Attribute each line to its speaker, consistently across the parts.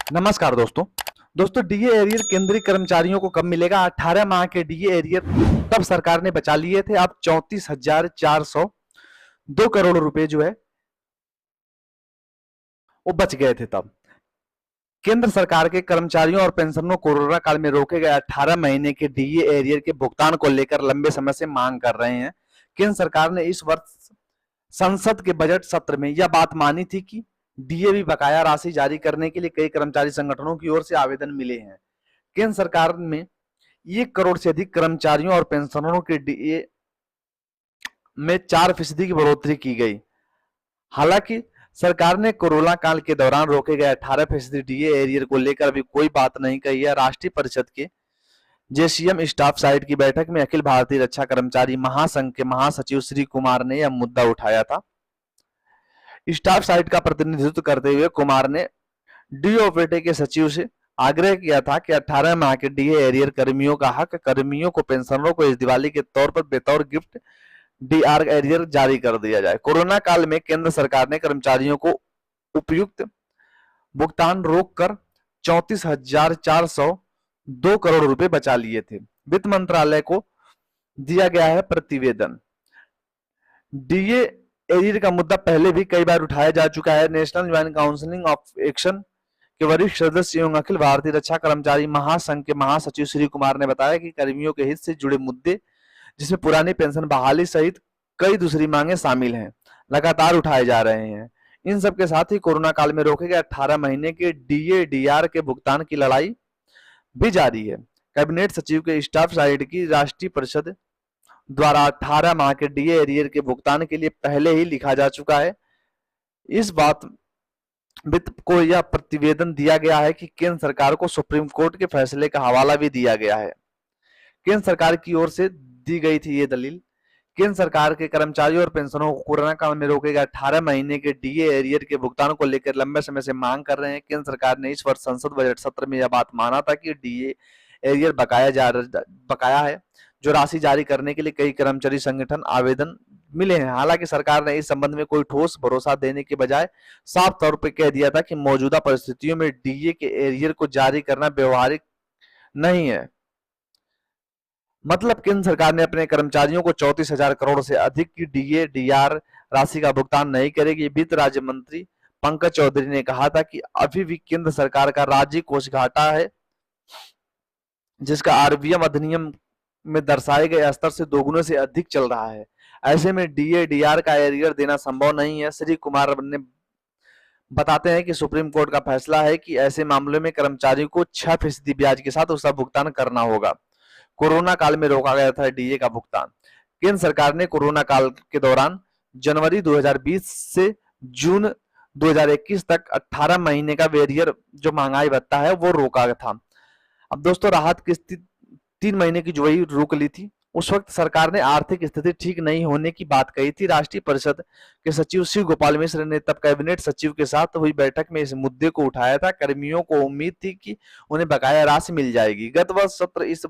Speaker 1: नमस्कार दोस्तों DA arrear केंद्रीय कर्मचारियों को कब मिलेगा? 18 माह के डीए एरियर तब सरकार ने बचा लिए थे। अब 34,402 करोड़ रुपए जो है वो बच गए थे। तब केंद्र सरकार के कर्मचारियों और पेंशनरों को कोरोना काल में रोके गए 18 महीने के डीए एरियर के भुगतान को लेकर लंबे समय से मांग कर रहे हैं। केंद्र सरकार ने इस वर्ष संसद के बजट सत्र में यह बात मानी थी कि डीए भी बकाया राशि जारी करने के लिए कई कर्मचारी संगठनों की ओर से आवेदन मिले हैं। केंद्र सरकार में 1 करोड़ से अधिक कर्मचारियों और पेंशनरों के डीए में 4% की बढ़ोतरी की गई। हालांकि सरकार ने कोरोना काल के दौरान रोके गए 18% डीए एरियर को लेकर अभी कोई बात नहीं कही है। राष्ट्रीय परिषद के जेसीएम स्टाफ साइट की बैठक में अखिल भारतीय रक्षा कर्मचारी महासंघ के महासचिव श्री कुमार ने यह मुद्दा उठाया था। स्टाफ साइट का प्रतिनिधित्व करते हुए कुमार ने डीओपीटी के सचिव से आग्रह किया था कि 18 माह के डीए एरियर कर्मियों का हक कर्मियों को पेंशनरों को इस दिवाली के तौर पर बतौर गिफ्ट डीआर एरियर जारी कर दिया जाए। कोरोना काल में केंद्र सरकार ने कर्मचारियों को उपयुक्त भुगतान रोककर 34,402 करोड़ रुपए बचा लिए थे। वित्त मंत्रालय को दिया गया है प्रतिवेदन। डीए एरियर का मुद्दा पहले भी कई बार उठाया जा चुका है। National joint council of action के वरिष्ठ सदस्य एवं अखिल भारतीय रक्षा कर्मचारी महासंघ के महासचिव श्री कुमार ने बताया कि कर्मियों के हित से जुड़े मुद्दे, जिसमें पुरानी पेंशन बहाली सहित कई दूसरी मांगे शामिल हैं, लगातार उठाए जा रहे हैं। इन सब के साथ ही कोरोना काल में रोके गए 18 महीने के डीए डीआर के भुगतान की लड़ाई भी जारी है। कैबिनेट सचिव के स्टाफ साइड की राष्ट्रीय परिषद द्वारा 18 माह के डीए एरियर के भुगतान के लिए पहले ही लिखा जा चुका है। इस बात वित्त को यह प्रतिवेदन दिया गया है कि केंद्र सरकार को सुप्रीम कोर्ट के फैसले का हवाला भी दिया गया है। केंद्र सरकार की ओर से दी गई थी ये दलील। केंद्र सरकार के कर्मचारियों और पेंशनरों को कोरोना काल में रोके गए 18 महीने के डीए एरियर के भुगतान को लेकर लंबे समय से मांग कर रहे हैं। केंद्र सरकार ने इस वर्ष संसद बजट सत्र में यह बात माना था कि डीए एरियर बकाया है, जो राशि जारी करने के लिए कई कर्मचारी संगठन आवेदन मिले हैं। हालांकि सरकार ने इस संबंध में कोई ठोस भरोसा देने के बजाय साफ तौर पर कह दिया था कि मौजूदा परिस्थितियों में डीए के एरियर को जारी करना व्यवहारिक नहीं है। मतलब केंद्र सरकार ने अपने कर्मचारियों को 34,000 करोड़ से अधिक की डीए डीआर राशि का भुगतान नहीं करेगी। वित्त राज्य मंत्री पंकज चौधरी ने कहा था कि अभी भी केंद्र सरकार का राज्य कोष घाटा है, जिसका आरबीएम अधिनियम में दर्शाए गए स्तर से दोगुने से अधिक चल रहा है। ऐसे में डीए डीआर का एरियर देना संभव नहीं है। श्री कुमार ने बताते हैं कि सुप्रीम कोर्ट का फैसला है कि ऐसे मामलों में कर्मचारियों को 6% ब्याज के साथ उसका भुगतान करना होगा। कोरोना काल में रोका गया था डीए का भुगतान। केंद्र सरकार ने कोरोना काल के दौरान जनवरी 2020 से जून 2021 तक 18 महीने का वेरियर जो महंगाई भत्ता है वो रोका था। अब दोस्तों राहत किस्त 3 महीने की जो वही रोक ली थी। उस वक्त सरकार ने आर्थिक स्थिति ठीक नहीं होने की बात कही थी। राष्ट्रीय परिषद के सचिव शिव गोपाल मिश्र ने तब कैबिनेट सचिव के साथ हुई बैठक में इस मुद्दे को उठाया था। कर्मियों को उम्मीद थी कि उन्हें बकाया राशि मिल जाएगी। गत वर्ष सत्र इस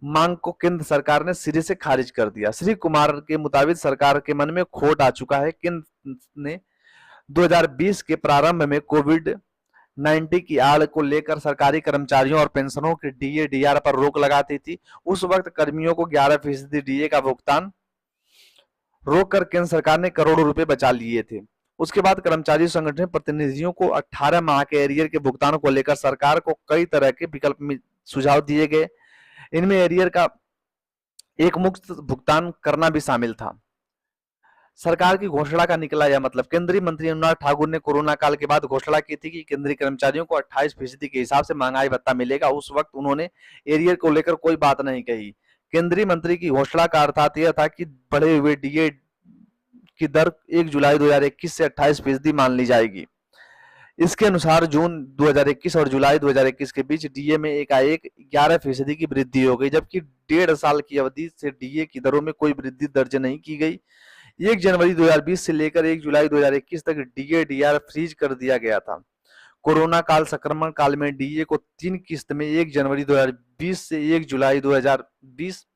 Speaker 1: मांग को केंद्र सरकार ने सिरे से खारिज कर दिया। श्री कुमार के मुताबिक सरकार के मन में खोट आ चुका है। केंद्र ने 2020 के प्रारंभ में कोविड-19 की आड़ को लेकर सरकारी कर्मचारियों और पेंशनरों के डीए डीआर पर रोक लगाती थी। उस वक्त कर्मियों को 11% डीए का भुगतान रोककर केंद्र सरकार ने करोड़ों रुपए बचा लिए थे। उसके बाद कर्मचारी संगठन प्रतिनिधियों को 18 माह के एरियर के भुगतान को लेकर सरकार को कई तरह के विकल्प में सुझाव दिए गए। इनमें एरियर का एक मुक्त भुगतान करना भी शामिल था। सरकार की घोषणा का निकला यह मतलब, केंद्रीय मंत्री अनुराग ठाकुर ने कोरोना काल के बाद घोषणा की थी कि केंद्रीय कर्मचारियों को 28% के हिसाब से महंगाई भत्ता मिलेगा। उस वक्त उन्होंने एरियर को लेकर कोई बात नहीं कही। केंद्रीय मंत्री की घोषणा का अर्थात यह था कि बढ़े हुए डीए की दर 1 जुलाई 2021 से 28% मान ली जाएगी। इसके अनुसार जून 2021 और जुलाई 2021 के बीच डीए में एकाएक 11% की वृद्धि हो गई, जबकि 1.5 साल की अवधि से डीए की दरों में कोई वृद्धि दर्ज नहीं की गई। 1 जनवरी 2020 से लेकर 1 जुलाई 2021 तक डीए डीआर फ्रीज कर दिया गया था। कोरोना काल संक्रमण काल में डीए को 3 किस्त में 1 जनवरी 2020 से 1 जुलाई 2020,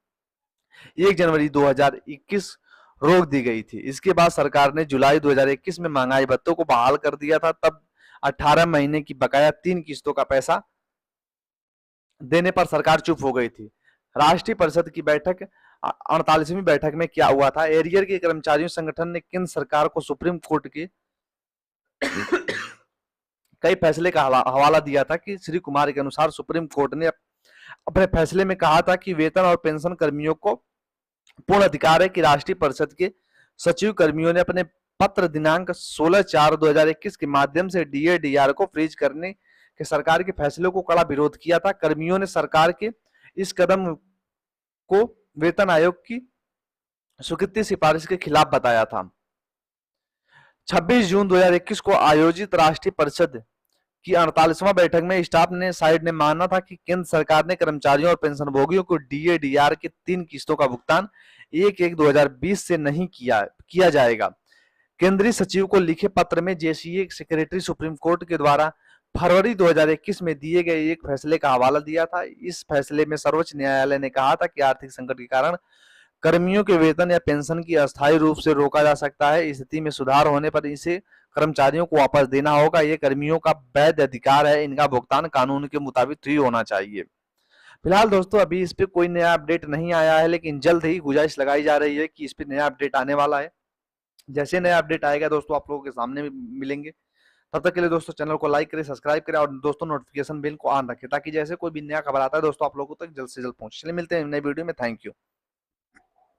Speaker 1: 1 जनवरी 2021 रोक दी गई थी। इसके बाद सरकार ने जुलाई 2021 में महंगाई भत्तों को बहाल कर दिया था। तब 18 महीने की बकाया 3 किस्तों का पैसा देने पर सरकार चुप हो गई थी। राष्ट्रीय परिषद की बैठक 48वीं बैठक में क्या हुआ था? एरियर के कर्मचारियों संगठन ने केंद्र सरकार को सुप्रीम कोर्ट के कई फैसले का हवाला दिया था कि श्री कुमार के अनुसार सुप्रीम कोर्ट ने अपने फैसले में कहा था कि वेतन और पेंशन कर्मियों को पूर्ण अधिकार है कि राष्ट्रीय परिषद के सचिव कर्मियों ने अपने पत्र दिनांक 16/4/2021 के माध्यम से डीए डीआर को फ्रीज करने के सरकार के फैसले को कड़ा विरोध किया था। कर्मियों ने सरकार के इस कदम को वेतन आयोग की स्वीकृति सिफारिश के खिलाफ बताया था। 26 जून 2021 को आयोजित राष्ट्रीय परिषद की 48वां बैठक में स्टाफ ने साइड ने माना था कि केंद्र सरकार ने कर्मचारियों और पेंशनभोगियों को डीए डीआर के 3 किस्तों का भुगतान 1/1/2020 से नहीं किया जाएगा। केंद्रीय सचिव को लिखे पत्र में जेसीए सेक्रेटरी सुप्रीम कोर्ट के द्वारा फरवरी 2021 में दिए गए एक फैसले का हवाला दिया था। इस फैसले में सर्वोच्च न्यायालय ने कहा था कि आर्थिक संकट के कारण कर्मियों के वेतन या पेंशन की अस्थायी रूप से रोका जा सकता है। इस स्थिति में सुधार होने पर इसे कर्मचारियों को वापस देना होगा। ये कर्मियों का वैध अधिकार है, इनका भुगतान कानून के मुताबिक ही होना चाहिए। फिलहाल दोस्तों अभी इस पे कोई नया अपडेट नहीं आया है, लेकिन जल्द ही गुजारिश लगाई जा रही है कि इस पे नया अपडेट आने वाला है। जैसे नया अपडेट आएगा दोस्तों आप लोगों के सामने मिलेंगे। तब तक के लिए दोस्तों चैनल को लाइक करें, सब्सक्राइब करें और दोस्तों नोटिफिकेशन बेल को ऑन रखें ताकि जैसे कोई भी नया खबर आता है दोस्तों आप लोगों तक जल्द से जल्द पहुंचे। चलिए मिलते हैं नई वीडियो में। Thank you.